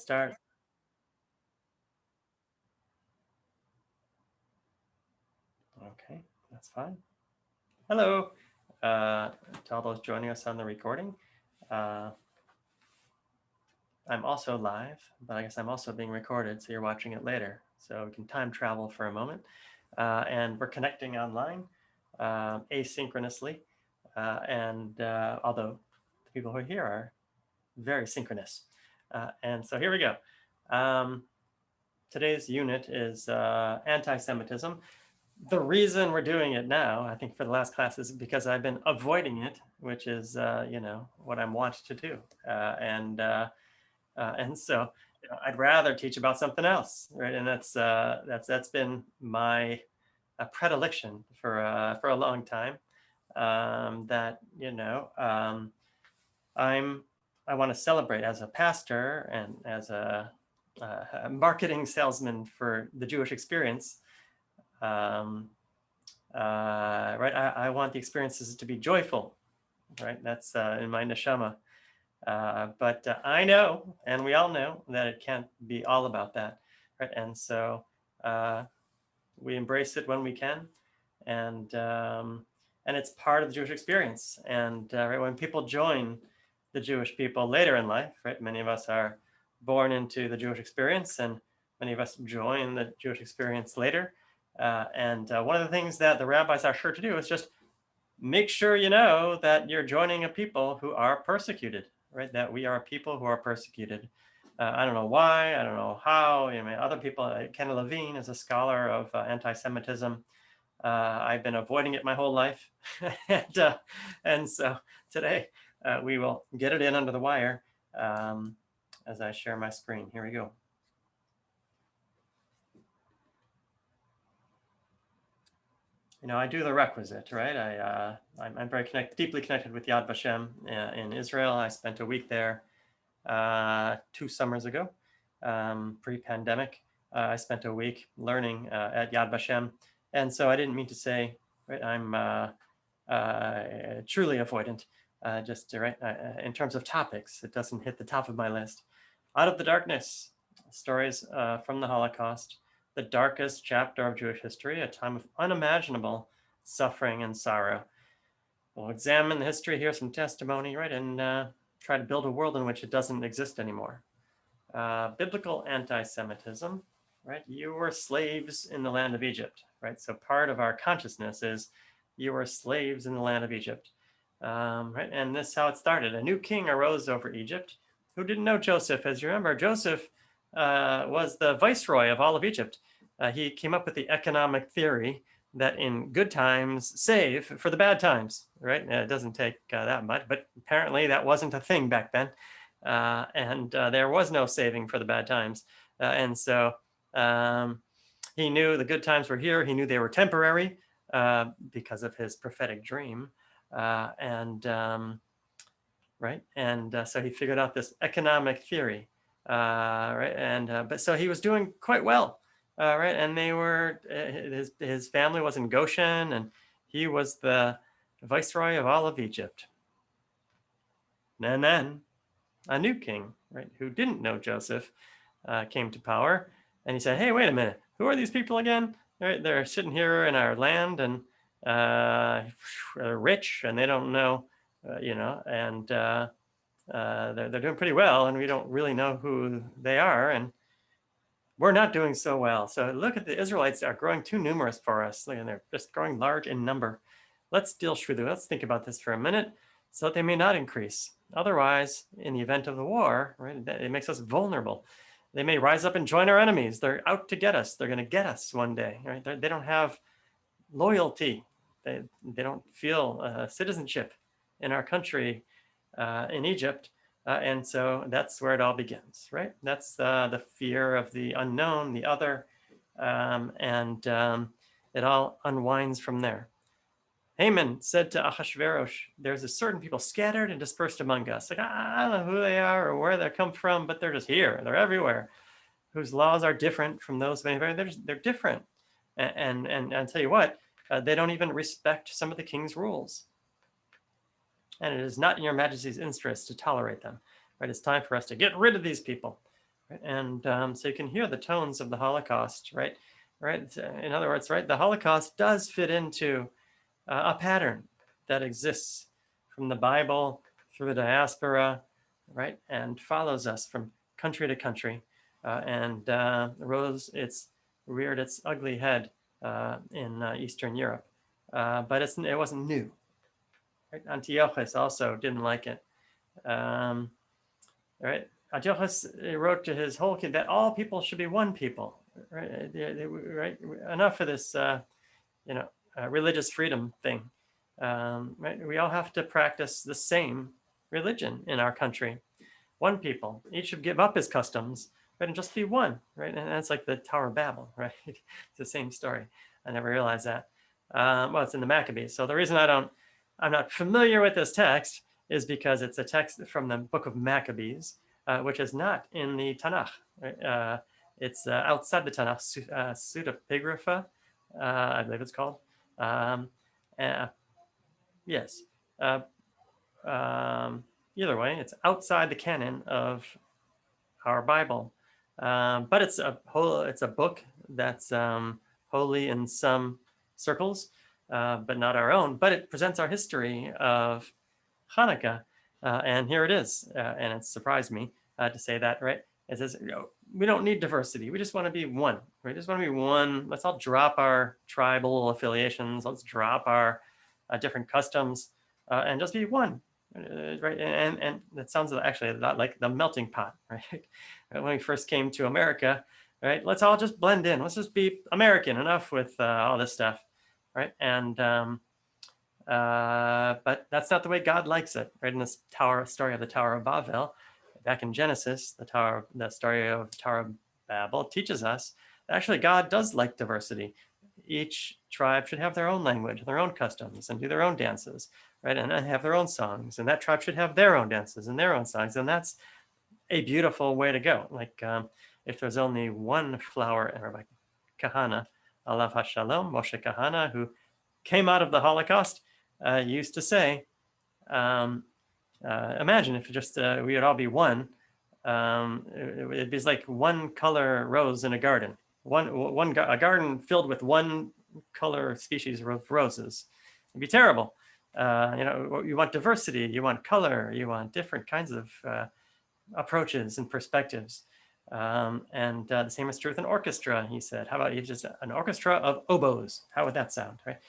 Start. Okay, that's fine. Hello to all those joining us on the recording. I'm also live, but I guess I'm also being recorded, so you're watching it later. So we can time travel for a moment. And we're connecting online asynchronously. And although the people who are here are very synchronous. And so here we go. Today's unit is anti-Semitism. The reason we're doing it now, I think for the last class, is because I've been avoiding it, which is, what I'm wont to do. And so I'd rather teach about something else, right? And that's been my predilection for a long time. I want to celebrate as a pastor and as a marketing salesman for the Jewish experience. Right, I want the experiences to be joyful, right? That's in my neshama. But I know, and we all know, that it can't be all about that, right? And so we embrace it when we can, and it's part of the Jewish experience. And right, when people join the Jewish people later in life, right? Many of us are born into the Jewish experience, and many of us join the Jewish experience later. And one of the things that the rabbis are sure to do is just make sure you know that you're joining a people who are persecuted, right? That we are people who are persecuted. I don't know why, I don't know how. Other people, Ken Levine is a scholar of anti-Semitism. I've been avoiding it my whole life. and so today we will get it in under the wire as I share my screen. Here we go. I do the requisite, right? I'm very deeply connected with Yad Vashem in Israel. I spent a week there 2 summers ago, pre-pandemic. I spent a week learning at Yad Vashem. And so I didn't mean to say, right, I'm truly avoidant, in terms of topics. It doesn't hit the top of my list. Out of the Darkness, stories from the Holocaust, the darkest chapter of Jewish history, a time of unimaginable suffering and sorrow. We'll examine the history, hear some testimony, right, and try to build a world in which it doesn't exist anymore. Biblical anti-Semitism, right? You were slaves in the land of Egypt, right? So part of our consciousness is you were slaves in the land of Egypt, right? And this is how it started. A new king arose over Egypt who didn't know Joseph. As you remember, Joseph was the viceroy of all of Egypt. He came up with the economic theory that in good times save for the bad times, right? It doesn't take that much, but apparently that wasn't a thing back then. And there was no saving for the bad times. And so he knew the good times were here. He knew they were temporary because of his prophetic dream. Right? And so he figured out this economic theory. Right? And but so he was doing quite well. Right? And they were, his family was in Goshen, and he was the viceroy of all of Egypt. And then a new king, right, who didn't know Joseph, came to power, and he said, "Hey, wait a minute, who are these people again? Right, they're sitting here in our land, and they're rich, and they don't know, and they're doing pretty well, and we don't really know who they are, and we're not doing so well. So look at the Israelites are growing too numerous for us, and they're just growing large in number. Let's deal shrewdly. Let's think about this for a minute, so that they may not increase. Otherwise, in the event of the war, right, it makes us vulnerable. They may rise up and join our enemies. They're out to get us. They're going to get us one day, right? They don't have loyalty. They don't feel citizenship in our country, in Egypt. And so that's where it all begins, right? That's the fear of the unknown, the other, and it all unwinds from there. Haman said to Ahasuerus, "There's a certain people scattered and dispersed among us. Like, I don't know who they are or where they come from, but they're just here. They're everywhere. Whose laws are different from those of anybody. They're different. And I'll tell you what, they don't even respect some of the king's rules. And it is not in your majesty's interest to tolerate them. Right? It's time for us to get rid of these people. And so you can hear the tones of the Holocaust, right? Right. In other words, right, the Holocaust does fit into a pattern that exists from the Bible through the diaspora, right, and follows us from country to country, and reared its ugly head in Eastern Europe, but it wasn't new. Right? Antiochus also didn't like it. Um, right? Antiochus wrote to his whole kid that all people should be one people. Right? Right? Enough of this, religious freedom thing. Right? We all have to practice the same religion in our country. One people. Each should give up his customs, right, and just be one. Right? And that's like the Tower of Babel. Right? It's the same story. I never realized that. Well, it's in the Maccabees. So the reason I'm not familiar with this text is because it's a text from the book of Maccabees, which is not in the Tanakh. Right? It's outside the Tanakh, pseudepigrapha, I believe it's called. Uh, yes. Uh, Either way, it's outside the canon of our Bible, but it's a book that's holy in some circles, but not our own. But it presents our history of Hanukkah, and here it is. And it surprised me to say that, right? It says, we don't need diversity. We just want to be one. We just want to be one. Let's all drop our tribal affiliations. Let's drop our different customs and just be one. Right, and that sounds actually a lot like the melting pot, right? When we first came to America, right? Let's all just blend in. Let's just be American. Enough with all this stuff, right? And but that's not the way God likes it, right? In this story of the Tower of Babel, back in Genesis, the story of the Tower of Babel teaches us that actually God does like diversity. Each tribe should have their own language, their own customs, and do their own dances, right? And have their own songs. And that tribe should have their own dances and their own songs. And that's a beautiful way to go. Like if there's only one flower, and like Kahana, Alav HaShalom, Moshe Kahana, who came out of the Holocaust, used to say, imagine if just we would all be one. It'd be like one color rose in a garden. A garden filled with one color species of roses. It'd be terrible. You want diversity, you want color, you want different kinds of approaches and perspectives. And the same is true with an orchestra, he said. How about you just an orchestra of oboes? How would that sound, right?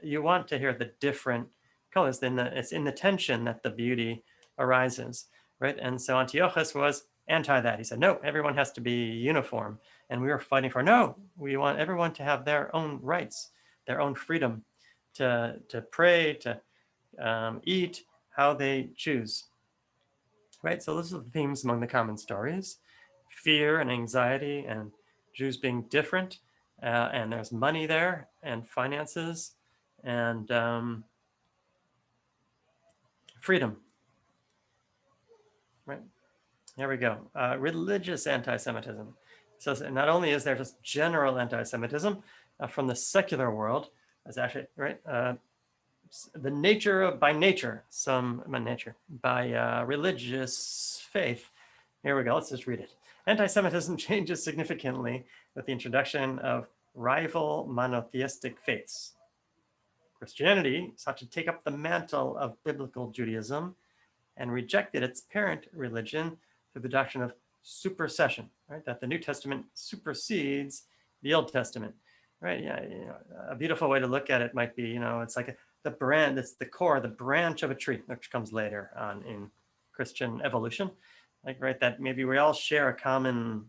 You want to hear the different colors. Then it's in the tension that the beauty arises, right? And so Antiochus was anti that. He said, no, everyone has to be uniform. And we were fighting for, no, we want everyone to have their own rights, their own freedom to pray, to eat how they choose, right? So those are the themes among the common stories: fear and anxiety and Jews being different. And there's money there and finances and freedom, right? Here we go. Religious anti-Semitism. So not only is there just general anti-Semitism from the secular world, as actually, right, the nature by religious faith. Here we go. Let's just read it. Anti-Semitism changes significantly with the introduction of rival monotheistic faiths. Christianity sought to take up the mantle of biblical Judaism and rejected its parent religion through the doctrine of supersession, right? That the New Testament supersedes the Old Testament, right? Yeah, a beautiful way to look at it might be, it's like the brand, it's the core, the branch of a tree, which comes later on in Christian evolution, like, right, that maybe we all share a common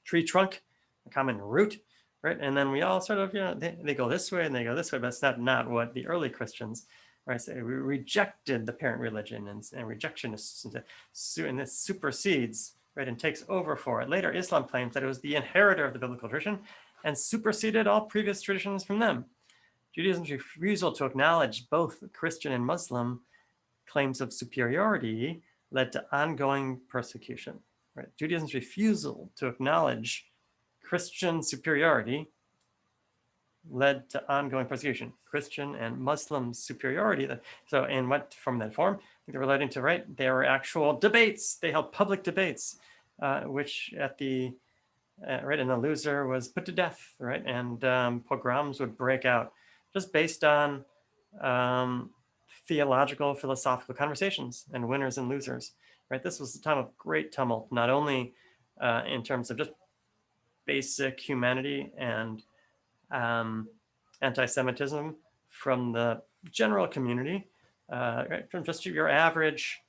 tree trunk, a common root, right? And then we all sort of, they go this way and they go this way, but it's not what the early Christians, right? So we rejected the parent religion and rejectionists, and this supersedes, right, and takes over for it. Later, Islam claims that it was the inheritor of the biblical tradition and superseded all previous traditions from them. Judaism's refusal to acknowledge both Christian and Muslim claims of superiority led to ongoing persecution. Right? Judaism's refusal to acknowledge Christian superiority led to ongoing persecution. Christian and Muslim superiority. So in what from that form? They were relating to, right? There were actual debates. They held public debates which at the right, and the loser was put to death, right? And pogroms would break out just based on theological, philosophical conversations and winners and losers, right? This was a time of great tumult, not only in terms of just basic humanity and anti-Semitism from the general community, right? From just your average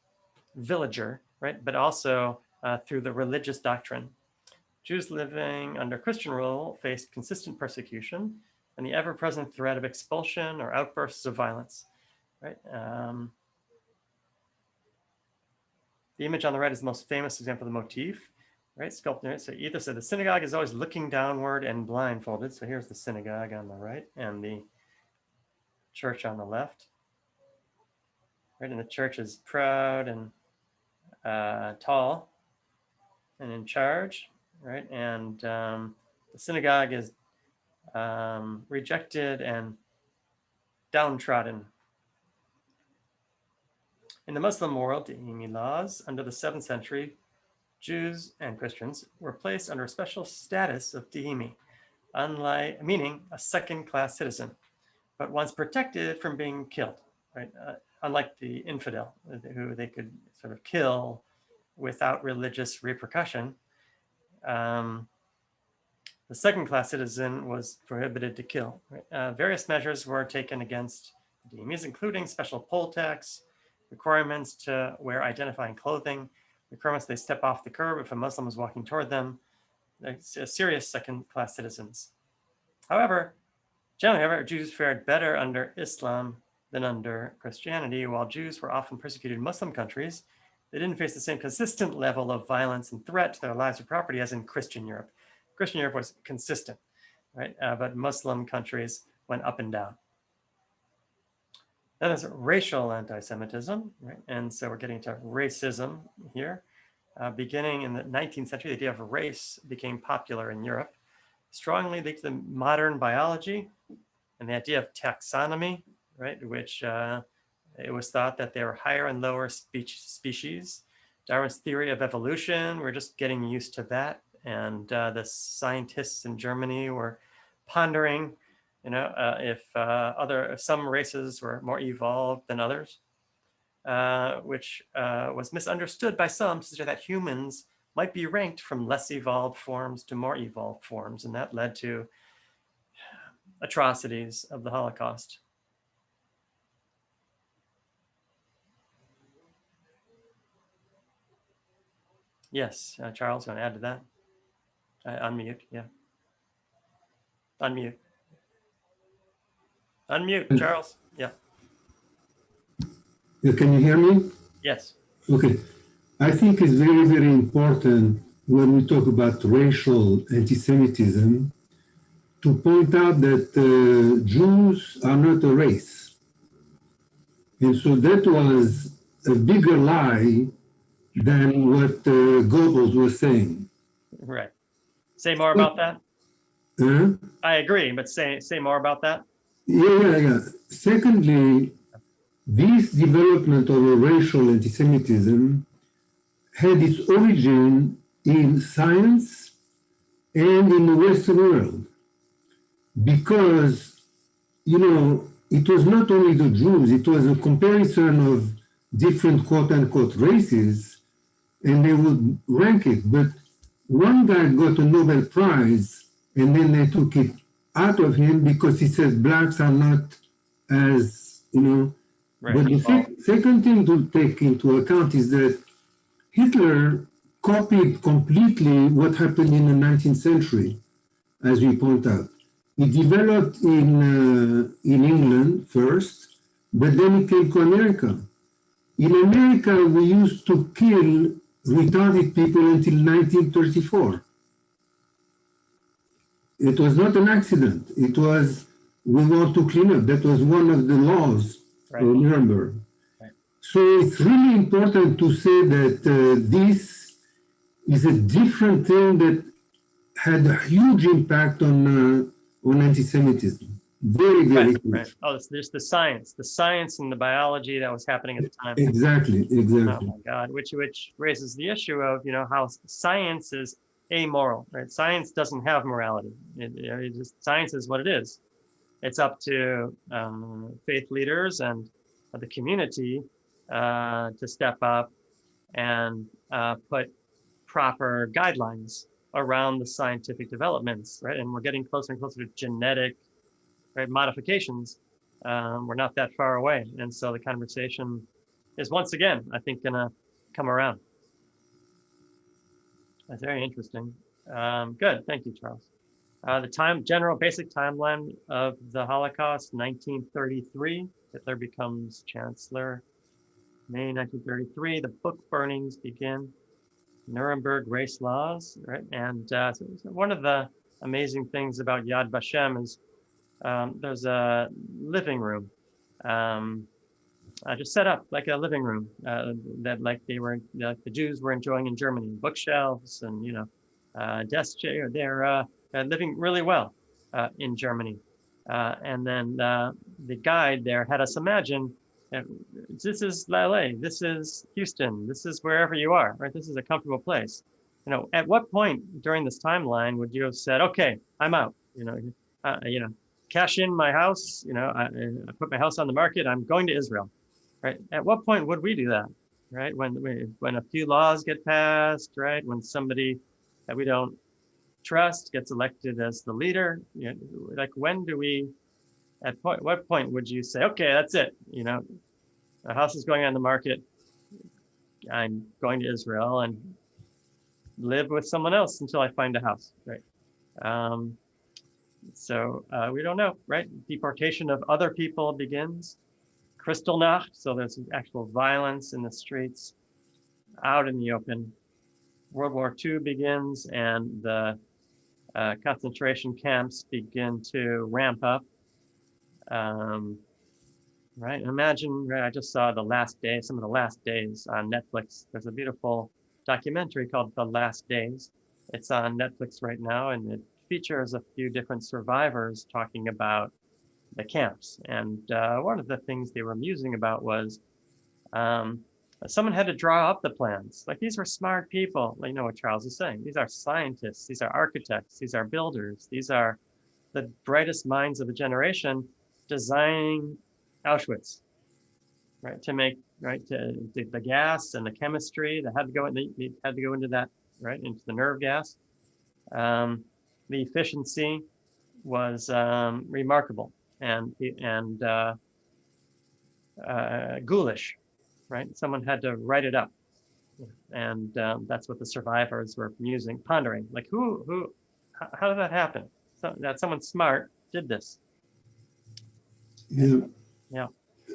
villager, right? But also through the religious doctrine. Jews living under Christian rule faced consistent persecution and the ever-present threat of expulsion or outbursts of violence, right? The image on the right is the most famous example of the motif, right? Sculptor. So either the synagogue is always looking downward and blindfolded. So here's the synagogue on the right and the church on the left, right? And the church is proud and tall and in charge, right? And the synagogue is rejected and downtrodden. In the Muslim world, Dihimi laws under the 7th century, Jews and Christians were placed under a special status of Dihimi, meaning a second-class citizen, but once protected from being killed, right? Unlike the infidel, who they could sort of kill without religious repercussion. The second-class citizen was prohibited to kill. Right? Various measures were taken against Dhimis, including special poll tax, requirements to wear identifying clothing, requirements they step off the curb if a Muslim was walking toward them. They're serious second-class citizens. However, generally, Jews fared better under Islam than under Christianity. While Jews were often persecuted in Muslim countries, they didn't face the same consistent level of violence and threat to their lives or property as in Christian Europe. Christian Europe was consistent, right? But Muslim countries went up and down. Then there's racial anti-Semitism, right? And so we're getting to racism here. Beginning in the 19th century, the idea of race became popular in Europe, strongly linked to modern biology and the idea of taxonomy, right? Which it was thought that there were higher and lower species. Darwin's theory of evolution, we're just getting used to that. And the scientists in Germany were pondering, if some races were more evolved than others, which was misunderstood by some to suggest that humans might be ranked from less evolved forms to more evolved forms. And that led to atrocities of the Holocaust. Yes, Charles, you want to add to that? Unmute, yeah. Unmute. Unmute, Charles, yeah. Can you hear me? Yes. Okay. I think it's very, very important when we talk about racial anti-Semitism to point out that Jews are not a race. And so that was a bigger lie than what Goebbels was saying. Right. Say more about that. I agree, but say more about that. Yeah. Secondly, this development of a racial anti-Semitism had its origin in science and in the Western world. Because, it was not only the Jews, it was a comparison of different quote-unquote races, and they would rank it. But one guy got a Nobel Prize, and then they took it out of him because he said blacks are not as, Right. But the second thing to take into account is that Hitler copied completely what happened in the 19th century, as we point out. It developed in England first, but then it came to America. In America, we used to kill retarded people until 1934. It was not an accident. It was, we want to clean up. That was one of the laws of Nuremberg. Right. So it's really important to say that this is a different thing that had a huge impact on anti-Semitism. very Right. huge. Oh, there's the science and the biology that was happening at the time. Exactly, Oh exactly. my God, which raises the issue of, how science is amoral, right? Science doesn't have morality. Science is what it is. It's up to faith leaders and the community to step up and put proper guidelines around the scientific developments, right? And we're getting closer and closer to genetic, right, modifications. We're not that far away, and so the conversation is once again, I think, gonna come around. That's very interesting. Good, thank you, Charles. The general basic timeline of the Holocaust, 1933, Hitler becomes chancellor. May 1933, the book burnings begin. Nuremberg race laws, right? And so one of the amazing things about Yad Vashem is there's a living room, just set up like a living room that like the Jews were enjoying in Germany, bookshelves and desk chair. They're living really well in Germany, and then the guide there had us imagine. This is LA, this is Houston, this is wherever you are, right? This is a comfortable place. At what point during this timeline would you have said, okay, I'm out, cash in my house, I put my house on the market, I'm going to Israel, right? At what point would we do that, right? When a few laws get passed, right? When somebody that we don't trust gets elected as the leader, like when do we, what point would you say, okay, that's it, a house is going on the market, I'm going to Israel and live with someone else until I find a house, right? So we don't know, right? Deportation of other people begins. Kristallnacht, so there's actual violence in the streets, out in the open. World War II begins, and the concentration camps begin to ramp up. Right? Imagine, right, I just saw some of the last days on Netflix. There's a beautiful documentary called The Last Days. It's on Netflix right now, and it features a few different survivors talking about the camps. And one of the things they were musing about was someone had to draw up the plans. Like, these were smart people. Like, you know what Charles is saying. These are scientists. These are architects. These are builders. These are the brightest minds of a generation designing Auschwitz, right? To make, right, the gas and the chemistry that had to go into that, right, into the nerve gas. The efficiency was remarkable and ghoulish, right? Someone had to write it up, and that's what the survivors were pondering. Like, how did that happen? So that someone smart did this. Yeah. Yeah.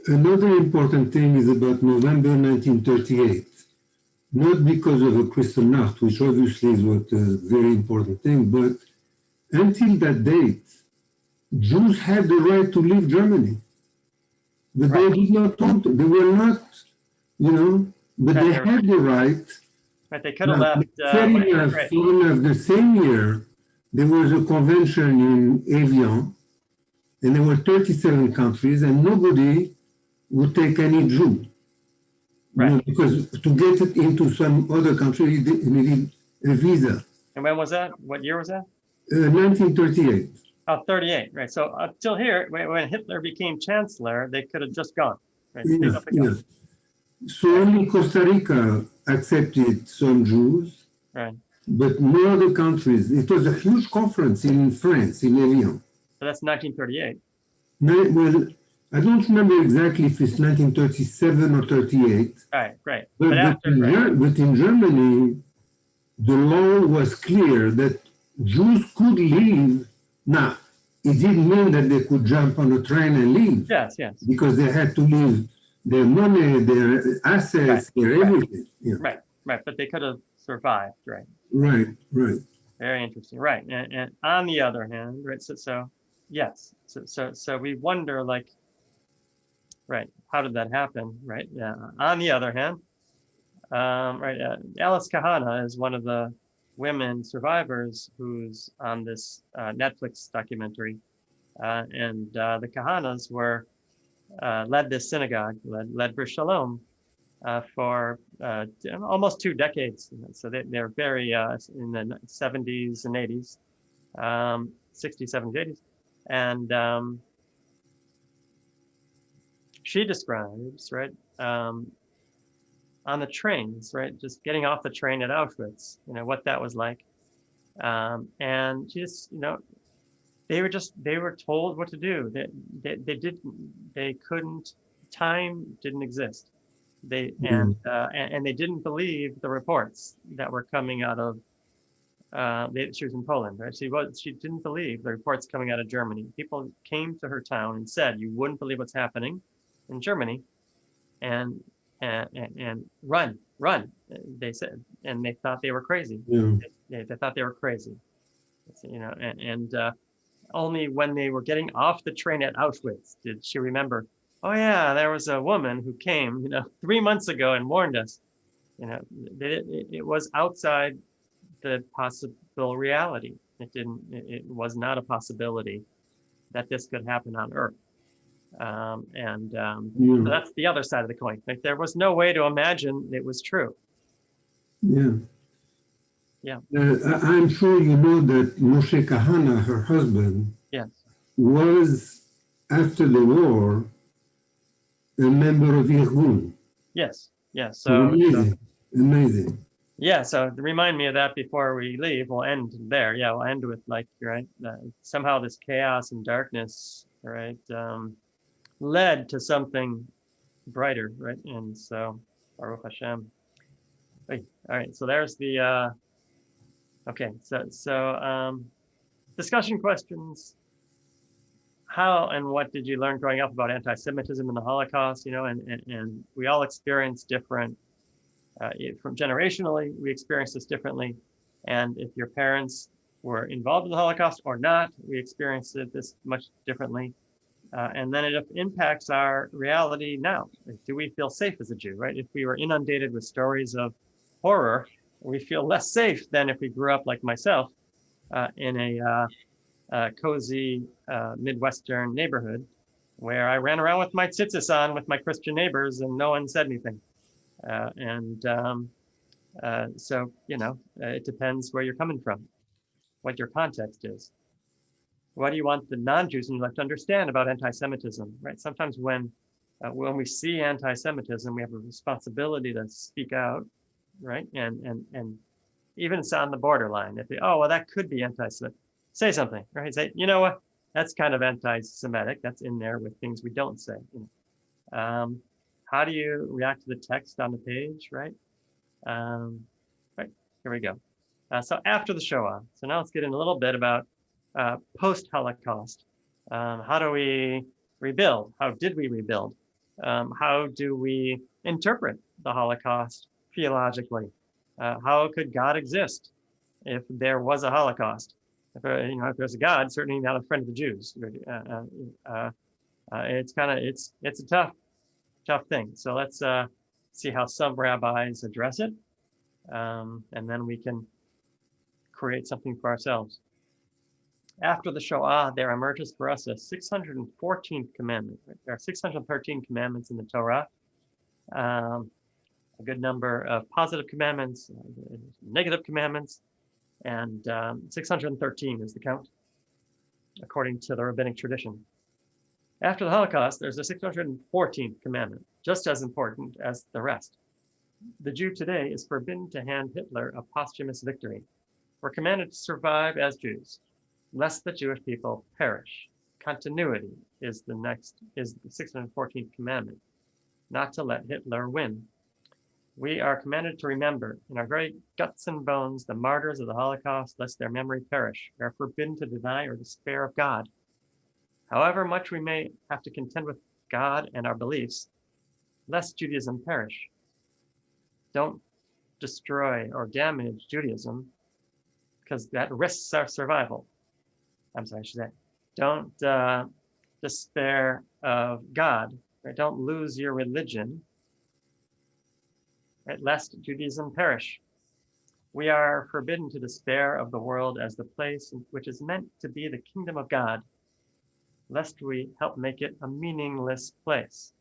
Another important thing is about November 1938. Not because of a Kristallnacht, which obviously is what a very important thing, but until that date, Jews had the right to leave Germany. But Right. they did not want to. They were not, but they had the right. Right, they could have left. Fair enough, the same year, there was a convention in Evian, and there were 37 countries, and nobody would take any Jew. Right. Because to get it into some other country, you needed a visa. And when was that? What year was that? 1938. Oh, 38, right. So until here, when Hitler became chancellor, they could have just gone. Right? Yeah. So only Costa Rica accepted some Jews, right. But no other countries. It was a huge conference in France, in Evian. So that's 1938. Well, I don't remember exactly if it's 1937 or 38. Right. But in Germany, the law was clear that Jews could leave. Now, it didn't mean that they could jump on a train and leave. Yes. Because they had to leave their money, their assets, their everything. Yeah. Right. But they could have survived, right? Right. Very interesting. Right. And on the other hand, right. So yes. So we wonder, like, right, how did that happen? Right. Yeah. On the other hand, right. Alice Kahana is one of the women survivors who's on this Netflix documentary. And the Kahanas were led this synagogue, led Bris Shalom for almost 2 decades. So they're very in the 70s and 80s, 60s, 70s, 80s. And she describes, right, on the trains, right, just getting off the train at Auschwitz, what that was like. And she just, they were told what to do. They couldn't, time didn't exist. And they didn't believe the reports that were coming out of, she was in Poland, right? She didn't believe the reports coming out of Germany. People came to her town and said, you wouldn't believe what's happening in Germany, and run. They said, and they thought they were crazy. Yeah. They thought they were crazy, and only when they were getting off the train at Auschwitz did she remember, oh yeah, there was a woman who came, 3 months ago and warned us. It was outside the possible reality. It was not a possibility that this could happen on Earth. So that's the other side of the coin. Like, there was no way to imagine it was true. Yeah. Yeah. I'm sure you know that Moshe Kahana, her husband, Yes. was, after the war, a member of Irgun. Yes. Yes. So amazing. Yeah. So remind me of that before we leave. We'll end there. Yeah. We'll end with, like, right, somehow this chaos and darkness, right, led to something brighter, right? And so, Baruch Hashem. All right. So there's the. Okay. So discussion questions. How and what did you learn growing up about anti-Semitism and the Holocaust? And we all experience different. From generationally, we experience this differently. And if your parents were involved in the Holocaust or not, we experience it this much differently. And then it impacts our reality now. Like, do we feel safe as a Jew, right? If we were inundated with stories of horror, we feel less safe than if we grew up like myself in a cozy Midwestern neighborhood where I ran around with my tzitzis on with my Christian neighbors and no one said anything. So, it depends where you're coming from, what your context is. What do you want the non-Jews in your life to understand about anti-Semitism, right? Sometimes when we see anti-Semitism, we have a responsibility to speak out, right? And even it's on the borderline. If that could be anti-Semitic, say something, right? Say, you know what? That's kind of anti-Semitic. That's in there with things we don't say. How do you react to the text on the page, right? Right, here we go. So after the Shoah, so now let's get in a little bit about post-Holocaust. How do we rebuild? How did we rebuild? How do we interpret the Holocaust theologically? How could God exist if there was a Holocaust? If there's a God, certainly not a friend of the Jews. It's a tough thing. So let's see how some rabbis address it, and then we can create something for ourselves. After the Shoah, there emerges for us a 614th commandment. Right? There are 613 commandments in the Torah. A good number of positive commandments, negative commandments, and 613 is the count, according to the rabbinic tradition. After the Holocaust, there's a 614th commandment, just as important as the rest. The Jew today is forbidden to hand Hitler a posthumous victory. We're commanded to survive as Jews, lest the Jewish people perish. Continuity is the 614th commandment, not to let Hitler win. We are commanded to remember in our very guts and bones the martyrs of the Holocaust, lest their memory perish. We are forbidden to deny or despair of God. However much we may have to contend with God and our beliefs, lest Judaism perish. Don't destroy or damage Judaism, because that risks our survival. I'm sorry, I should say, don't despair of God, right? Don't lose your religion, right? Lest Judaism perish. We are forbidden to despair of the world as the place which is meant to be the kingdom of God. lest we help make it a meaningless place.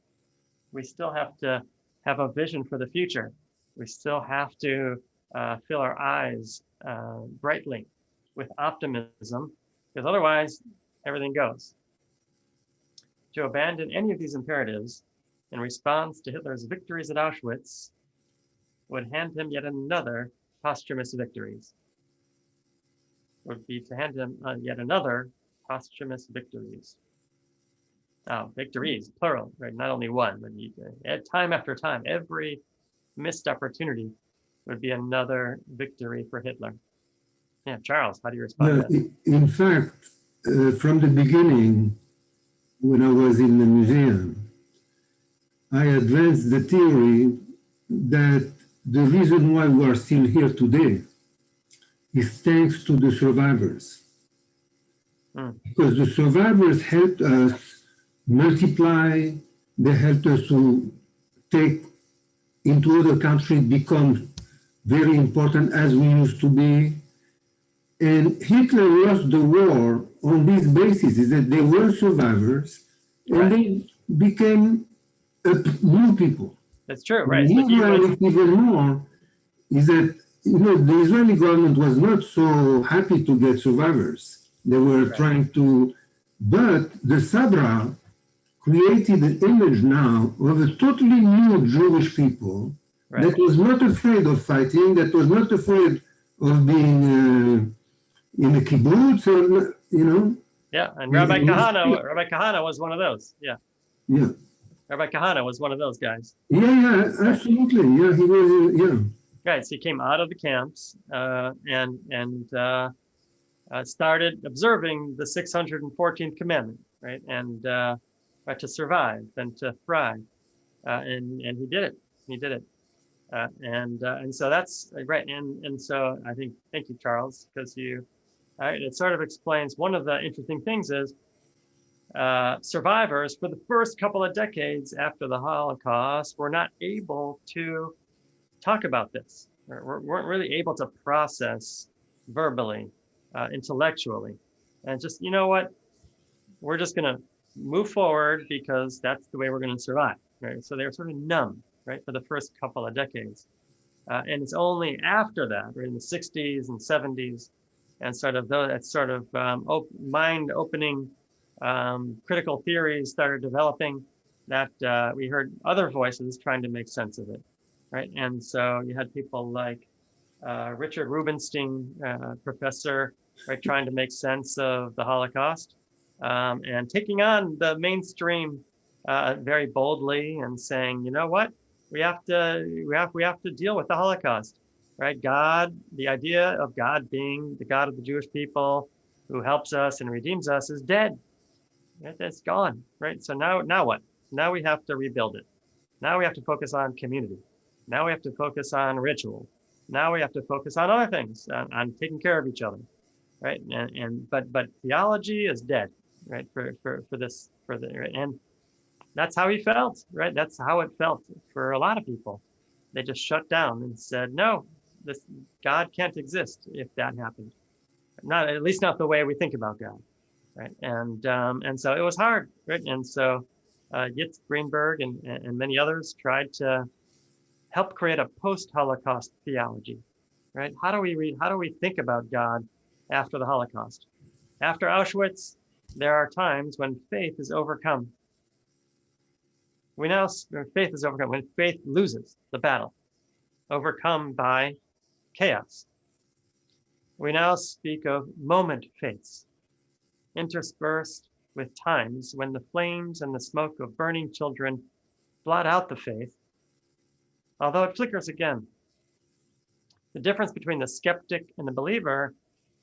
We still have to have a vision for the future. We still have to fill our eyes brightly with optimism, because otherwise everything goes. To abandon any of these imperatives in response to Hitler's victories at Auschwitz would hand him yet another posthumous victories. Would be to hand him yet another posthumous victories. Victories, plural, right? Not only one, but time after time, every missed opportunity would be another victory for Hitler. Yeah, Charles, how do you respond to that? In fact, from the beginning, when I was in the museum, I advanced the theory that the reason why we are still here today is thanks to the survivors. Because the survivors helped us multiply, they helped us to take into other countries, become very important as we used to be. And Hitler lost the war on this basis, is that they were survivors and they became new people. That's true, And right? in So he Israel, was it's even more, is that the Israeli government was not so happy to get survivors. They were trying to, but the Sabra created an image now of a totally new Jewish people that was not afraid of fighting, that was not afraid of being in a kibbutz, or, Yeah, and Rabbi Kahana was one of those. Yeah. Yeah. Rabbi Kahana was one of those guys. Yeah, absolutely. Yeah, he was, yeah. Right, so he came out of the camps and started observing the 614th commandment, right? And to survive and to thrive. And he did it. He did it. And so that's right. And so I think, thank you, Charles, because it sort of explains one of the interesting things is survivors for the first couple of decades after the Holocaust were not able to talk about this, weren't really able to process verbally, intellectually, and just, you know what, we're just going to move forward because that's the way we're going to survive, right? So they were sort of numb, right, for the first couple of decades. And it's only after that, right, in the 60s and 70s, and sort of mind-opening critical theories started developing that we heard other voices trying to make sense of it, right? And so you had people like Richard Rubinstein, professor, right, trying to make sense of the Holocaust, and taking on the mainstream very boldly and saying, you know what, we have to deal with the Holocaust, right? God, the idea of God being the God of the Jewish people who helps us and redeems us is dead. It's gone, right? So now what? Now we have to rebuild it. Now we have to focus on community. Now we have to focus on ritual. Now we have to focus on other things, on taking care of each other, right? But theology is dead, right? And that's how he felt, right? That's how it felt for a lot of people. They just shut down and said, no, this God can't exist if that happened. Not, at least not the way we think about God, right? And so it was hard, right? And so Yitz Greenberg and many others tried to help create a post-Holocaust theology, right? How do we think about God after the Holocaust? After Auschwitz, there are times when faith is overcome. Faith is overcome when faith loses the battle, overcome by chaos. We now speak of moment faiths, interspersed with times when the flames and the smoke of burning children blot out the faith, although it flickers again. The difference between the skeptic and the believer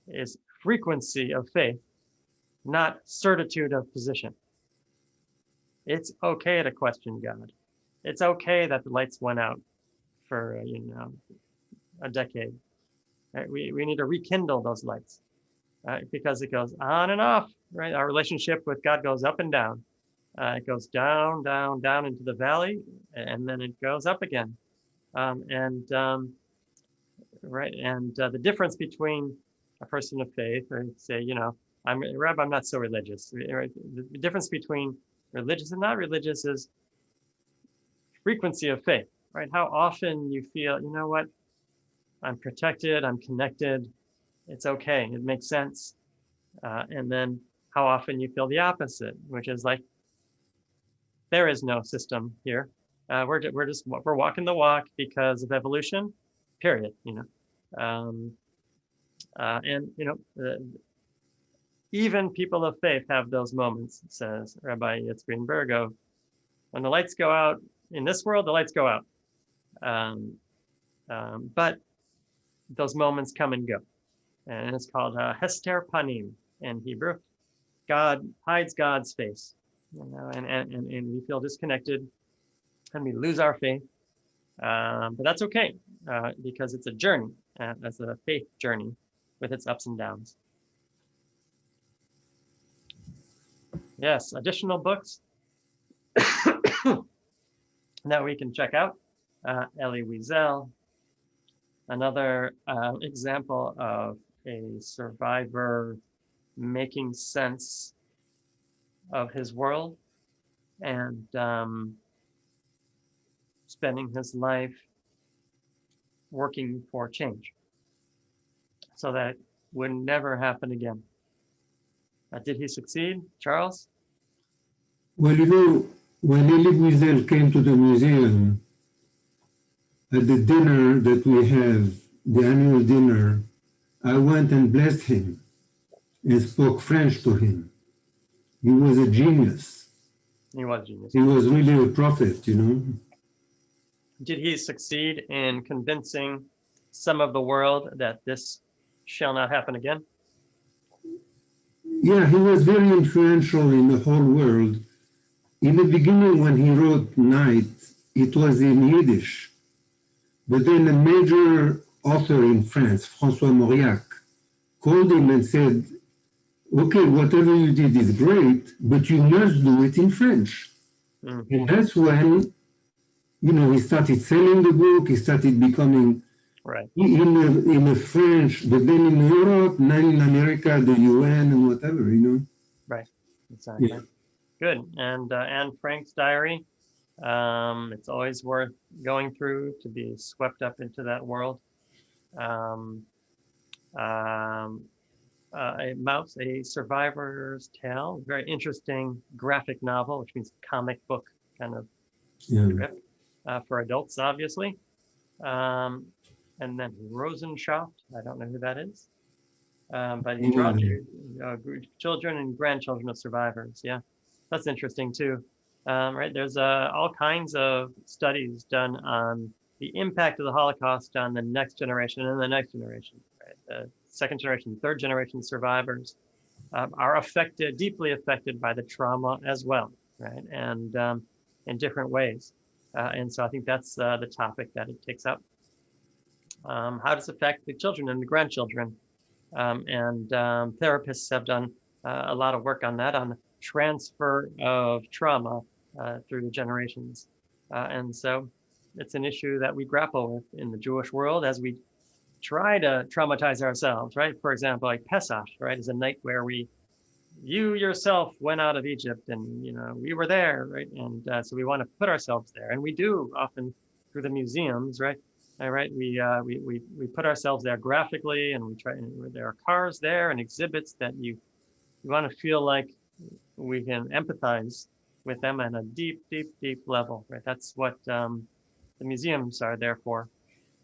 is frequency of faith, not certitude of position. It's okay to question God. It's okay that the lights went out for a decade. Right? We need to rekindle those lights, because it goes on and off. Right, our relationship with God goes up and down. It goes down, down, down into the valley, and then it goes up again. Right, and the difference between a person of faith, or say, Rabbi, I'm not so religious. Right? The difference between religious and not religious is frequency of faith, right? How often you feel, you know what, I'm protected, I'm connected, it's okay, it makes sense. And then how often you feel the opposite, which is like, there is no system here. We're walking the walk because of evolution, period. Um, and even people of faith have those moments, says Rabbi Yitz Greenberg, of when the lights go out in this world, the lights go out. But those moments come and go. And it's called Hester Panim in Hebrew. God hides God's face, and we feel disconnected and we lose our faith. But that's okay because it's a journey, as a faith journey with its ups and downs. Yes, additional books that we can check out. Elie Wiesel, another example of a survivor making sense of his world and spending his life working for change so that it would never happen again. Did he succeed, Charles? Well, when Elie Wiesel came to the museum, at the dinner that we have, the annual dinner, I went and blessed him and spoke French to him. He was a genius. He was a genius. He was really a prophet, Did he succeed in convincing some of the world that this shall not happen again? Yeah, he was very influential in the whole world. In the beginning, when he wrote Night, it was in Yiddish. But then a major author in France, François Mauriac, called him and said, okay, whatever you did is great, but you must do it in French. Mm-hmm. And that's when, he started selling the book, he started becoming right in the French, but then in Europe, then in America, the UN and whatever, Right, exactly. Yeah. Good. And Anne Frank's diary, it's always worth going through to be swept up into that world. A Survivor's Tale, very interesting graphic novel, which means comic book kind of script for adults, obviously. And then Rosenschaft, I don't know who that is, but he draws children and grandchildren of survivors. Yeah, that's interesting too. Right, there's all kinds of studies done on the impact of the Holocaust on the next generation and the next generation. Right, the second generation, third generation survivors are deeply affected by the trauma as well, right, and in different ways. And so I think that's the topic that it takes up. How does it affect the children and the grandchildren? And therapists have done a lot of work on that, on transfer of trauma through the generations. And so it's an issue that we grapple with in the Jewish world as we try to traumatize ourselves, right? For example, like Pesach, right, is a night where you yourself went out of Egypt and, we were there, right? And so we want to put ourselves there. And we do often through the museums, right? All right, we put ourselves there graphically, and we try. And there are cars there and exhibits that you want to feel like we can empathize with them at a deep, deep, deep level, right? That's what the museums are there for,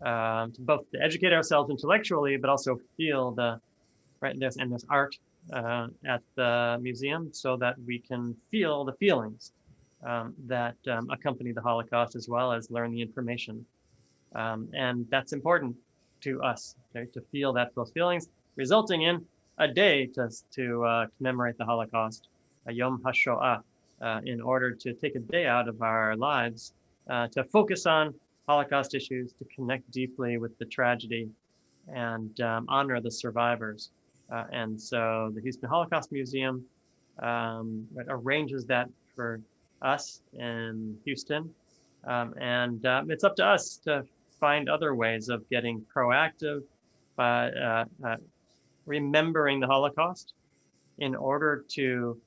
to both to educate ourselves intellectually, but also feel there's art at the museum so that we can feel the feelings that accompany the Holocaust, as well as learn the information. And that's important to us, okay, to feel those feelings, resulting in a day to commemorate the Holocaust, a Yom HaShoah, in order to take a day out of our lives to focus on Holocaust issues, to connect deeply with the tragedy, and honor the survivors. And so the Houston Holocaust Museum arranges that for us in Houston. And it's up to us to find other ways of getting proactive by remembering the Holocaust, in order to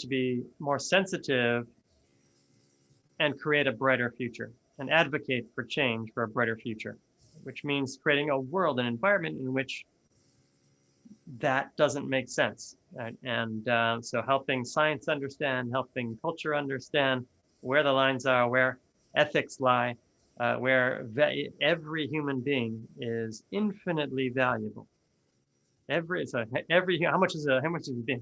be more sensitive and create a brighter future and advocate for change for a brighter future, which means creating a world, an environment in which that doesn't make sense. Right? And so helping science understand, helping culture understand where the lines are, where ethics lie, where every human being is infinitely valuable. How much is a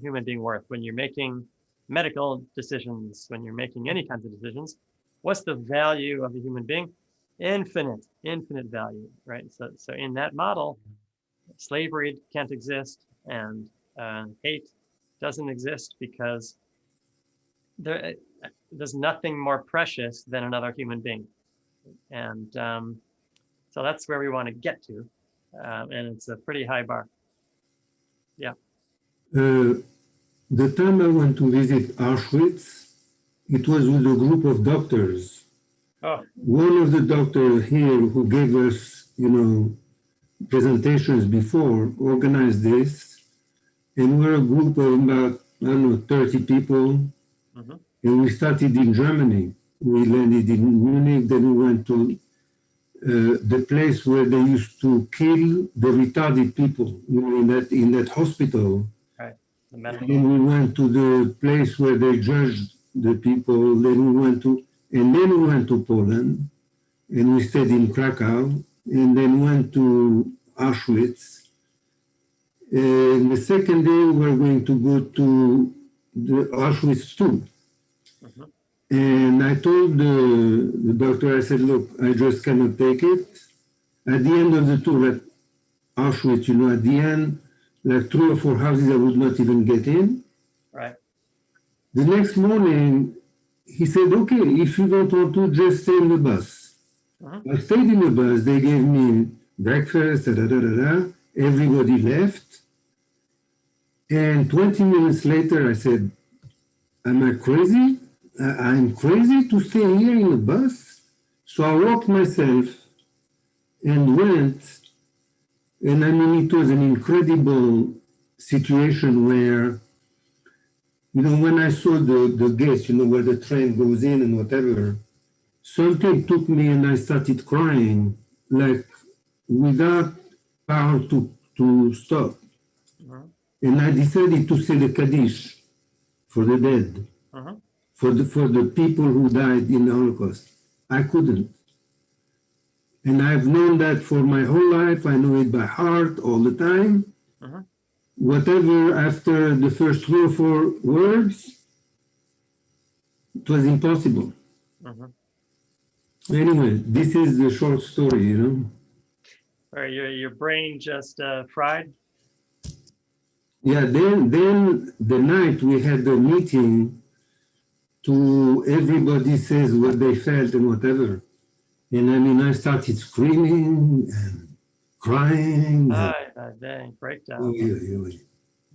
human being worth when you're making medical decisions, when you're making any kinds of decisions? What's the value of a human being? Infinite value, right? So in that model, slavery can't exist, and hate doesn't exist because there's nothing more precious than another human being. And so that's where we want to get to. And it's a pretty high bar. Yeah. The time I went to visit Auschwitz, it was with a group of doctors. Oh. One of the doctors here who gave us, presentations before organized this, and we're a group of about, 30 people. Mm-hmm. And we started in Germany. We landed in Munich, then we went to the place where they used to kill the retarded people, in that hospital. Right. And then we went to the place where they judged the people. Then we went to Poland, and we stayed in Krakow, and then went to Auschwitz. And the second day, we're going to go to the Auschwitz too. Mm-hmm. And I told the doctor, I said, look, I just cannot take it. At the end of the tour at Auschwitz, at the end, like 3 or 4 houses I would not even get in. Right. The next morning, he said, okay, if you don't want to, just stay in the bus. Uh-huh. I stayed in the bus. They gave me breakfast, Everybody left. And 20 minutes later, I said, am I crazy? I'm crazy to stay here in the bus? So I walked myself and went. And I mean, it was an incredible situation where, when I saw the gates, where the train goes in and whatever, something took me and I started crying, like without power to stop. Uh-huh. And I decided to say the Kaddish for the dead, uh-huh. for the people who died in the Holocaust. I couldn't. And I've known that for my whole life. I know it by heart all the time. Uh-huh. Whatever, after the first 3 or 4 words, it was impossible. Uh-huh. Anyway, this is the short story, Or your brain just fried? Yeah, then the night we had the meeting to everybody says what they felt and whatever. And I mean, I started screaming and crying. Dang, breakdown.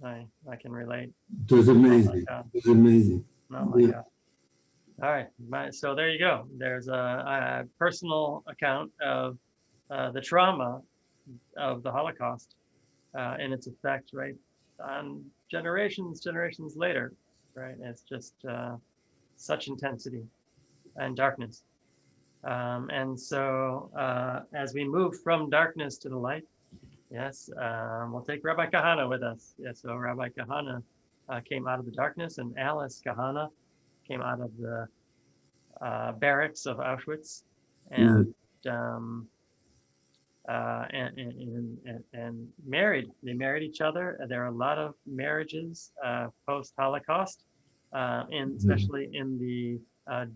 I can relate. It was amazing. It was amazing. Oh my God. All right. So there you go. There's a personal account of the trauma of the Holocaust and its effect, right, on generations later, right? It's just such intensity and darkness. And so as we move from darkness to the light, yes, we'll take Rabbi Kahana with us. Yeah, so Rabbi Kahana came out of the darkness, and Alice Kahana came out of the barracks of Auschwitz, and married. They married each other. There are a lot of marriages post-Holocaust, especially in the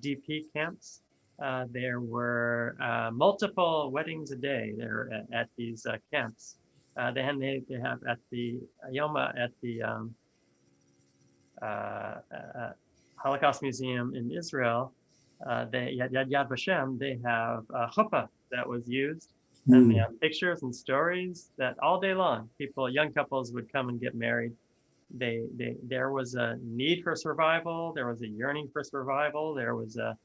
DP camps. There were multiple weddings a day there at these camps. They have at the Yoma at the Holocaust Museum in Israel. Yad Vashem, they have a chuppah that was used, and they have pictures and stories that all day long, young couples would come and get married. There was a need for survival. There was a yearning for survival. There was a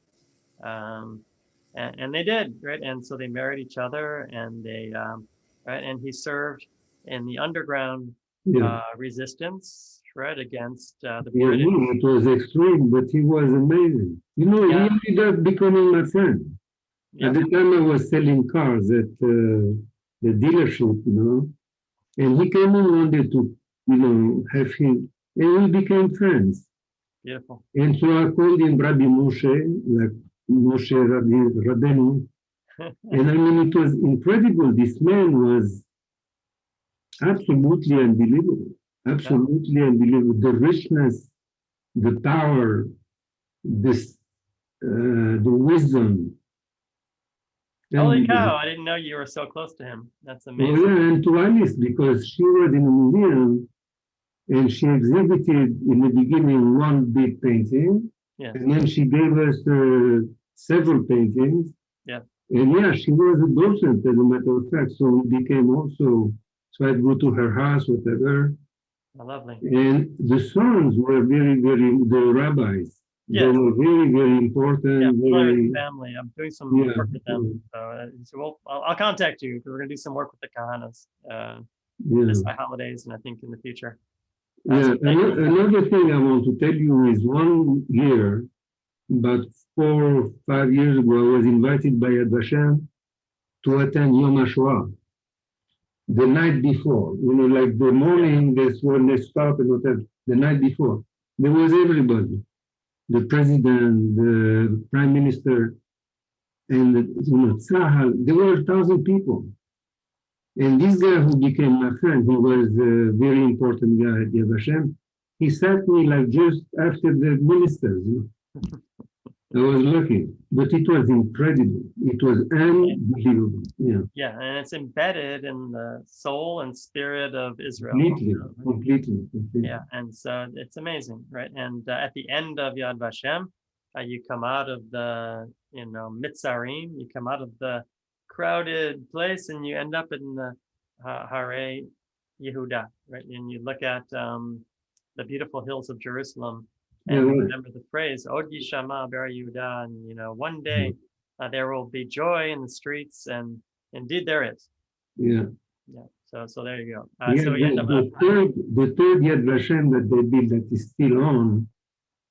and they did, right? And so they married each other, and they right. And he served in the underground Yeah. resistance, right, against the Yeah, British. no, it was extreme, but he was amazing. You know, he Yeah, ended up becoming my friend. At yeah, the time, I was selling cars at the dealership, you know, and he came in one day to, you know, have him, and we became friends. beautiful. And so I called him Rabbi Moshe, like Moshe Rabbeinu. And I mean, it was incredible. This man was absolutely unbelievable. Yeah. Absolutely unbelievable. The richness, the power, this, the wisdom. Holy cow! Unbelievable. I didn't know you were so close to him. That's Oh, amazing. yeah, and to Alice, because she was in a museum and she exhibited in the beginning one big painting, Yes. and then she gave us several paintings. Yeah. And yeah, she was a docent, as a matter of fact. So we became also, so I'd go to her house, whatever. Oh, lovely. And the sons were very, very, the rabbis, they Yes. were very, very Yeah, I'm important, familiar with very, the family. I'm doing some yeah, work with them. So I'll contact you because we're going to do some work with the Kahanas this yeah. holidays and I think in the future. Yeah, So thank you. another thing I want to tell you is one year, about 4 or 5 years ago, I was invited by Yad Vashem to attend Yom HaShoah the night before. You know, like the morning, that's when they start and whatever. The night before, there was everybody, the president, the prime minister, and you know, Tzahal. There were 1,000 people. And this guy who became my friend, who was a very important guy at Yad Vashem, he sat me like just after the ministers. You know. I was lucky, but it was incredible. It was unbelievable. Yeah, Yeah, and it's embedded in the soul and spirit of Israel. completely, completely, completely. Yeah, and so it's amazing, right? And at the end of Yad Vashem, you come out of the, Mitzarim, you come out of the crowded place and you end up in the Hare Yehuda, right? And you look at the beautiful hills of Jerusalem Yeah, and right. remember the phrase, Od Yishama Ber Yehuda, and, one Yeah, day there will be joy in the streets, and indeed there is. yeah. Yeah, so there you go. Yeah, So we end up, the third Yad Vashem that they built that is still on.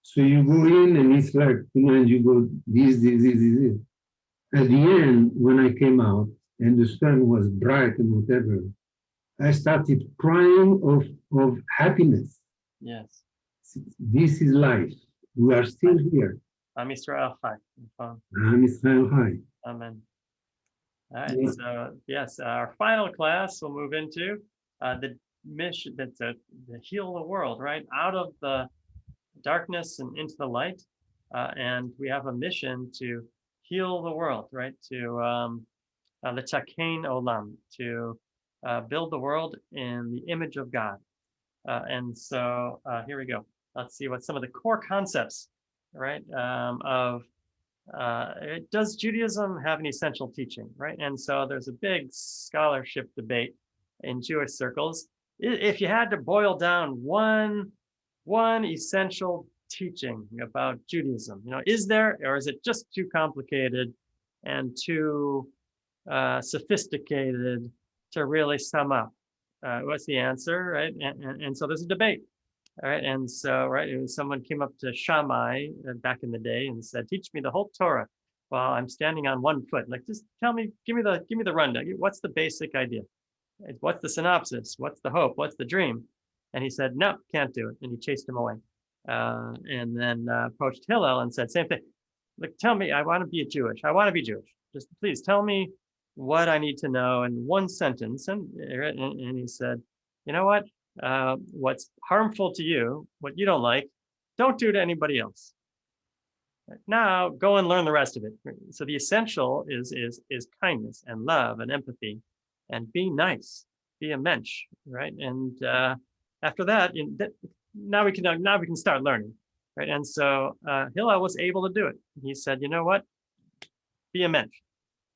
So you go in and it's like, you know, and you go this. At the end, when I came out and the sun was bright and whatever, I started crying of happiness. yes. This is life. We are still here. Am Yisrael Chai. Am Israel High. Amen. All right. Yeah. So yes, our final class we'll move into the mission that's to heal the world, right? Out of the darkness and into the light. And we have a mission to heal the world, right? To the Takain Olam, to build the world in the image of God. And so here we go. Let's see what some of the core concepts, right, of does Judaism have an essential teaching, right? And so there's a big scholarship debate in Jewish circles. If you had to boil down one essential teaching about Judaism, is there, or is it just too complicated and too sophisticated to really sum up? What's the answer, right? And so there's a debate. All right, and so someone came up to Shammai back in the day and said, "Teach me the whole Torah." While I'm standing on one foot, like just tell me, give me the rundown. What's the basic idea? What's the synopsis? What's the hope? What's the dream? And he said, "No, can't do it," and he chased him away. And then approached Hillel and said, "Same thing. Like, tell me, I want to be Jewish. I want to be Jewish. Just please tell me what I need to know in one sentence." And he said, "You know what? What's harmful to you, what you don't like, don't do to anybody else. Now go and learn the rest of it." So the essential is kindness and love and empathy, and be nice, be a mensch, right? And after that, now we can start learning, right? And so Hillel was able to do it. He said, "You know what? Be a mensch."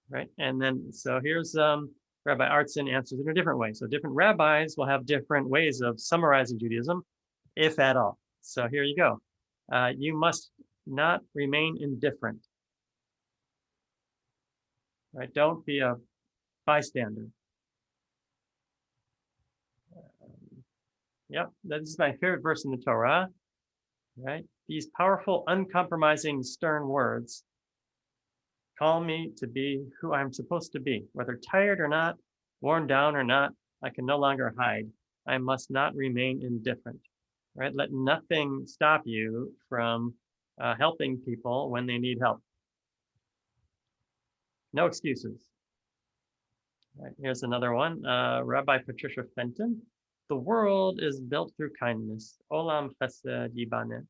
Right? And then, so here's Rabbi Artson answers in a different way. So different rabbis will have different ways of summarizing Judaism, if at all. So here you go. You must not remain indifferent, right? Don't be a bystander. Yep, that is my favorite verse in the Torah, right? These powerful, uncompromising, stern words call me to be who I'm supposed to be, whether tired or not, worn down or not. I can no longer hide. I must not remain indifferent, right? Let nothing stop you from helping people when they need help. No excuses. Right, here's another one. Rabbi Patricia Fenton. The world is built through kindness. Olam chesed yibaneh.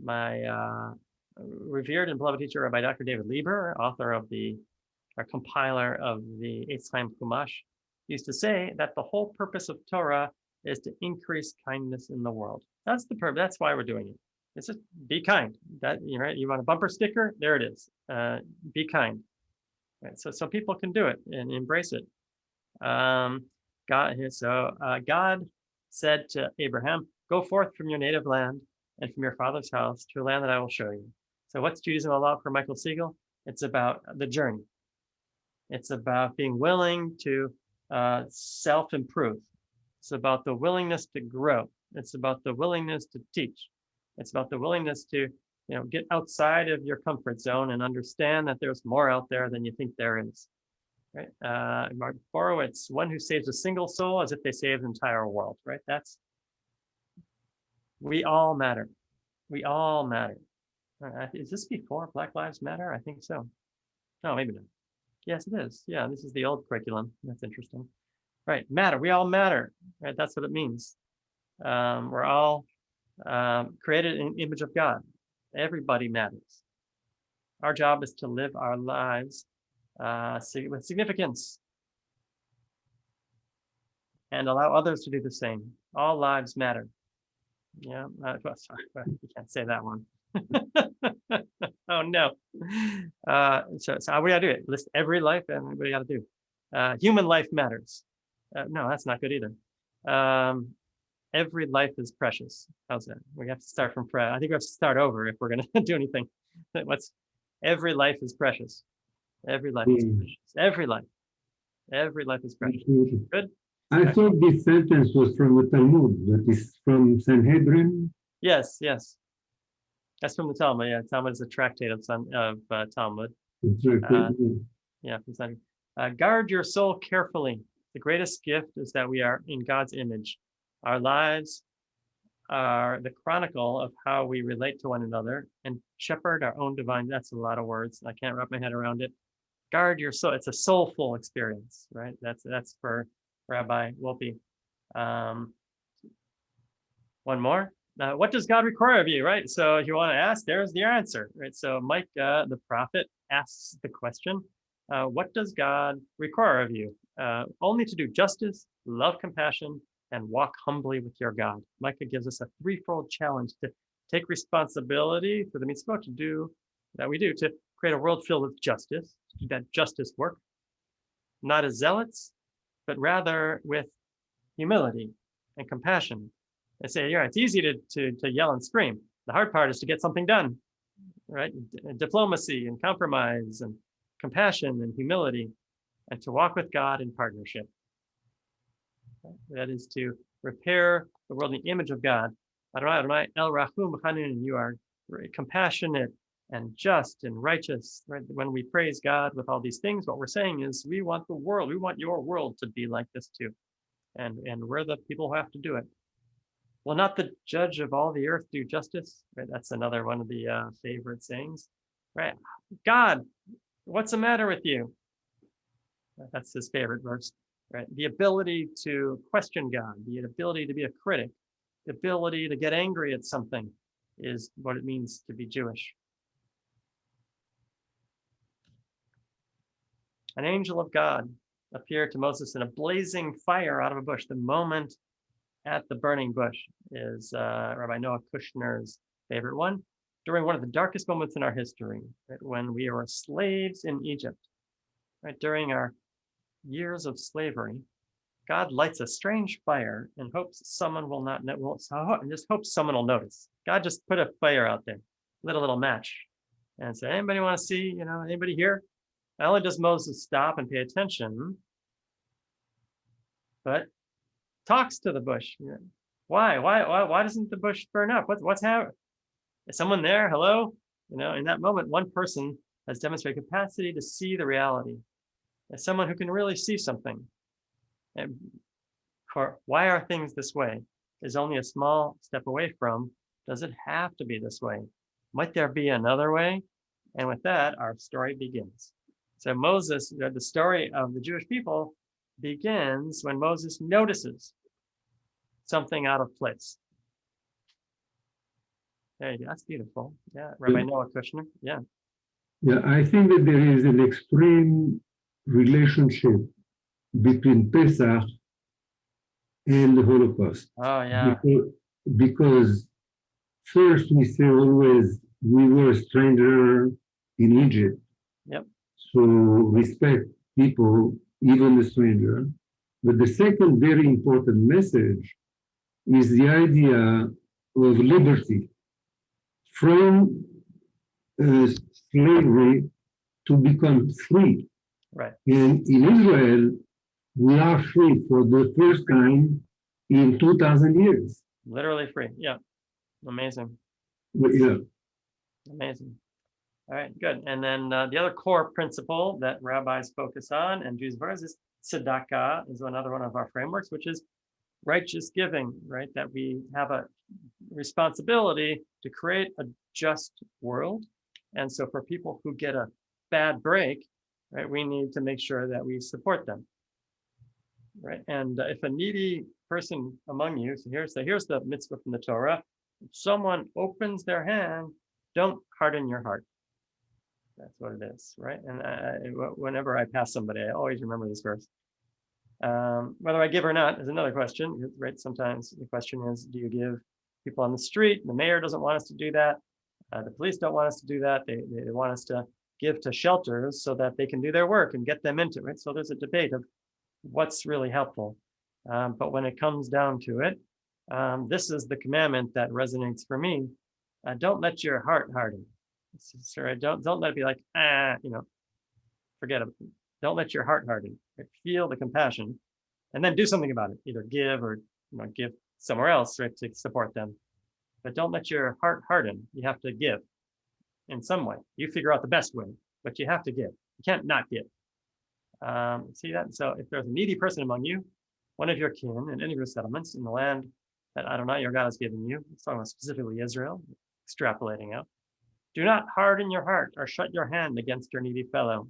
My revered and beloved teacher, Rabbi Dr. David Lieber, author of or compiler of the Eitz Chaim Chumash, used to say that the whole purpose of Torah is to increase kindness in the world. That's the purpose. That's why we're doing it. It's just be kind. That right. You want a bumper sticker? There it is. Be kind. Right. So people can do it and embrace it. God said to Abraham, "Go forth from your native land and from your father's house to a land that I will show you." So what's Judaism about for Michael Siegel? It's about the journey. It's about being willing to self-improve. It's about the willingness to grow. It's about the willingness to teach. It's about the willingness to get outside of your comfort zone and understand that there's more out there than you think there is. Right? Mark Borowitz, one who saves a single soul as if they saved the entire world. Right? We all matter. We all matter. Is this before Black Lives Matter? I think so. No, maybe not. Yes, it is. Yeah, this is the old curriculum. That's interesting. Right, matter. We all matter. Right, that's what it means. We're all created in the image of God. Everybody matters. Our job is to live our lives with significance and allow others to do the same. All lives matter. Yeah, sorry, you can't say that one. Oh no. So how we gotta do it? List every life, and what do you gotta do? Human life matters. No, that's not good either. Every life is precious. How's that? We have to start from I think we have to start over if we're gonna do anything. Every life is precious. Every life is precious. Every life is precious. Absolutely. Good. I thought this sentence was from the Talmud, but it's from Sanhedrin. Yes. That's from the Talmud. Yeah, Talmud is a tractate of Talmud. Yeah, guard your soul carefully. The greatest gift is that we are in God's image. Our lives are the chronicle of how we relate to one another and shepherd our own divine. That's a lot of words. I can't wrap my head around it. Guard your soul. It's a soulful experience, right? That's for Rabbi Wolpe. One more. What does God require of you, right? So if you want to ask, there's the answer, right? So Mike, the prophet, asks the question, what does God require of you? Only to do justice, love compassion, and walk humbly with your God. Micah gives us a threefold challenge to take responsibility for the mitzvot to create a world filled with justice, to do that justice work, not as zealots, but rather with humility and compassion. I say, yeah, it's easy to yell and scream. The hard part is to get something done, right? Diplomacy and compromise and compassion and humility, and to walk with God in partnership. That is to repair the world in the image of God. Adonai El Rachum Hanun, you are compassionate and just and righteous. Right? When we praise God with all these things, what we're saying is we want your world to be like this too. And we're the people who have to do it. Will not the judge of all the earth do justice? Right? That's another one of the favorite sayings. Right? God, what's the matter with you? That's his favorite verse. Right? The ability to question God, the ability to be a critic, the ability to get angry at something is what it means to be Jewish. An angel of God appeared to Moses in a blazing fire out of a bush. The moment at the burning bush is Rabbi Noah Kushner's favorite one. During one of the darkest moments in our history, right, when we were slaves in Egypt, right, during our years of slavery, God lights a strange fire and hopes someone will not know, and just hopes someone will notice. God just put a fire out there, lit a little match, and said, anybody want to see, anybody here? Not only does Moses stop and pay attention, but talks to the bush. Why doesn't the bush burn up? What's happening? Is someone there? Hello? In that moment, one person has demonstrated capacity to see the reality. As someone who can really see something. And why are things this way? Is only a small step away from, does it have to be this way? Might there be another way? And with that, our story begins. So Moses, the story of the Jewish people begins when Moses notices something out of place. There you go. That's beautiful. Yeah, Rabbi Noah Kushner. Yeah. Yeah, I think that there is an extreme relationship between Pesach and the Holocaust. Oh, yeah. Because first we say always we were a stranger in Egypt. Yep. So respect people, even the stranger. But the second very important message is the idea of liberty from slavery to become free. Right. And in Israel, we are free for the first time in 2,000 years. Literally free. Yeah. Amazing. Yeah. Amazing. All right, good. And then the other core principle that rabbis focus on and Jews verse is tzedakah is another one of our frameworks, which is righteous giving, right? That we have a responsibility to create a just world. And so for people who get a bad break, right, we need to make sure that we support them, right? And if a needy person among you, so here's the mitzvah from the Torah, if someone opens their hand, don't harden your heart. That's what it is, right? And whenever I pass somebody, I always remember this verse. Whether I give or not is another question, right? Sometimes the question is, do you give people on the street? The mayor doesn't want us to do that. The police don't want us to do that. They want us to give to shelters so that they can do their work and get them into it. So there's a debate of what's really helpful. But when it comes down to it, this is the commandment that resonates for me. Don't let your heart harden. Sorry, don't let it be like, forget it. Don't let your heart harden. Right? Feel the compassion, and then do something about it. Either give or give somewhere else, right, to support them. But don't let your heart harden. You have to give in some way. You figure out the best way, but you have to give. You can't not give. See that? So if there's a needy person among you, one of your kin in any of your settlements in the land that your God has given you, it's talking about specifically Israel, extrapolating out. Do not harden your heart or shut your hand against your needy fellow.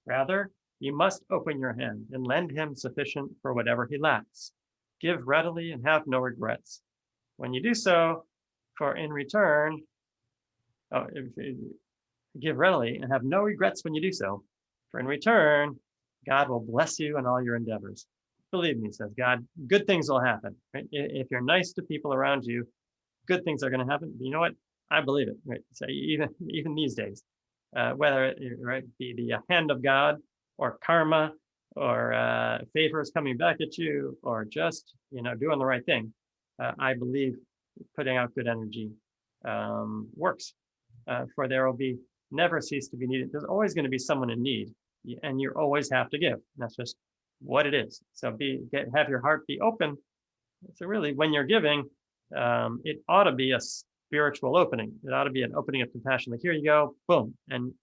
Rather, you must open your hand and lend him sufficient for whatever he lacks. Give readily and have no regrets. When you do so, for in return, give readily and have no regrets when you do so. For in return, God will bless you in all your endeavors. Believe me, says God, good things will happen. Right? If you're nice to people around you, good things are going to happen. You know what? I believe it. Right? So even these days, whether it be the hand of God or karma or favors coming back at you or just doing the right thing, I believe putting out good energy works. For there will be never cease to be needed. There's always going to be someone in need, and you always have to give. That's just what it is. So have your heart be open. So really, when you're giving, it ought to be a spiritual opening. It ought to be an opening of compassion. Like, here you go, boom, and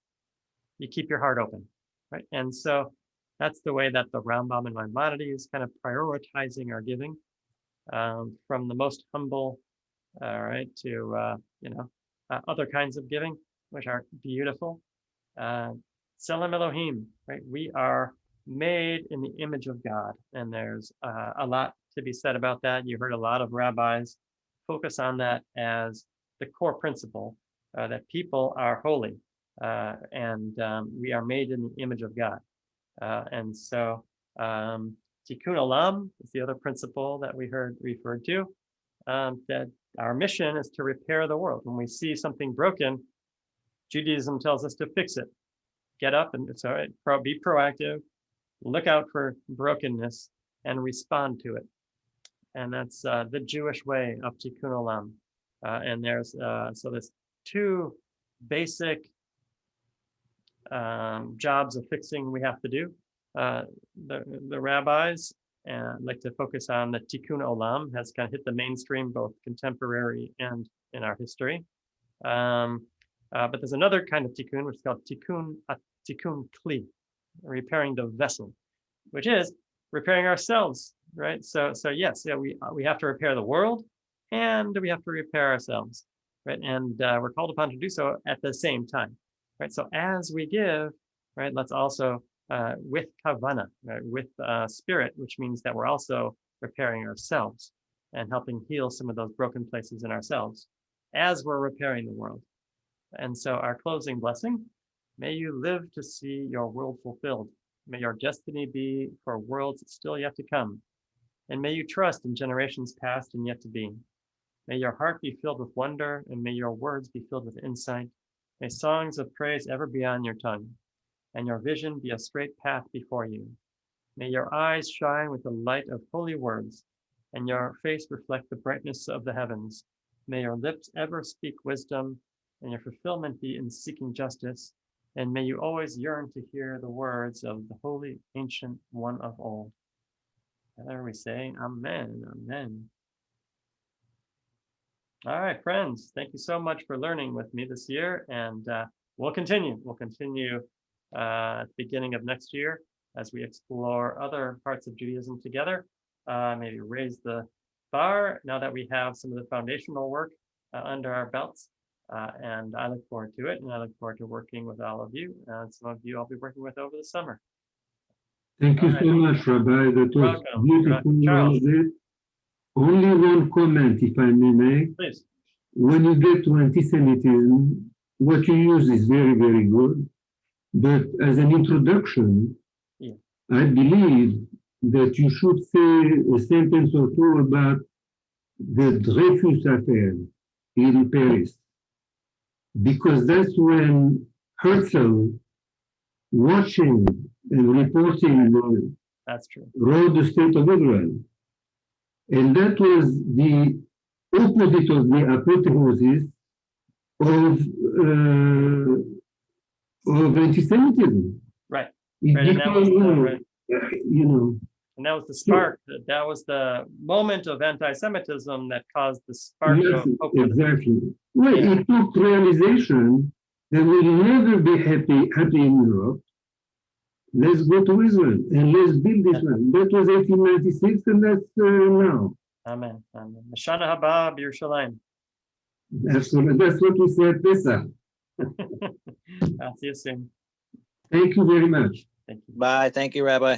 you keep your heart open, right? And so that's the way that the Rambam and Maimonides is kind of prioritizing our giving, from the most humble, right, to other kinds of giving, which are beautiful. Tselem Elohim, right? We are made in the image of God, and there's a lot to be said about that. You heard a lot of rabbis focus on that as the core principle, that people are holy, and we are made in the image of God. And so Tikkun Olam is the other principle that we heard referred to, that our mission is to repair the world. When we see something broken, Judaism tells us to fix it. Get up and be proactive, look out for brokenness, and respond to it. And that's the Jewish way of Tikkun Olam. And there's two basic jobs of fixing we have to do. The rabbis And I'd like to focus on the Tikkun Olam, has kind of hit the mainstream, both contemporary and in our history. But there's another kind of tikkun, which is called tikkun kli, repairing the vessel, which is repairing ourselves, right? So yes, yeah, we have to repair the world, and we have to repair ourselves, right? And we're called upon to do so at the same time, right? So as we give, right, let's also with kavana, right, with spirit, which means that we're also repairing ourselves and helping heal some of those broken places in ourselves as we're repairing the world. And so our closing blessing, may you live to see your world fulfilled. May your destiny be for worlds still yet to come. And may you trust in generations past and yet to be. May your heart be filled with wonder, and may your words be filled with insight. May songs of praise ever be on your tongue, and your vision be a straight path before you. May your eyes shine with the light of holy words, and your face reflect the brightness of the heavens. May your lips ever speak wisdom, and your fulfillment be in seeking justice. And may you always yearn to hear the words of the holy, ancient one of old. And there we say, Amen, Amen. All right, friends, thank you so much for learning with me this year. And we'll continue. We'll continue at the beginning of next year as we explore other parts of Judaism together. Maybe raise the bar now that we have some of the foundational work under our belts. And I look forward to it, and I look forward to working with all of you. And some of you I'll be working with over the summer. Thank you so much, Rabbi. That was Welcome. beautiful. Charles. Only one comment, if I may make. Please. When you get to anti-Semitism, what you use is very, very good. But as an introduction, Yeah. I believe that you should say a sentence or two about the Dreyfus affair in Paris. Because that's when Herzl, watching and reporting That's true. wrote the State of Israel. And that was the opposite of the apotheosis of anti-Semitism. Right. It Right, and that was you know. And that was the spark. That was the moment of anti-Semitism that caused the spark Yes, of hope. exactly. Well, Yeah. it took realization that we'll never be happy in Europe. Let's go to Israel and let's build Israel. That was 1896, and that's now. Amen. Amen. Mashana haba b'Yerushalayim. That's what we said, Pesach. I'll see you soon. Thank you very much. Thank you. Bye. Thank you, Rabbi.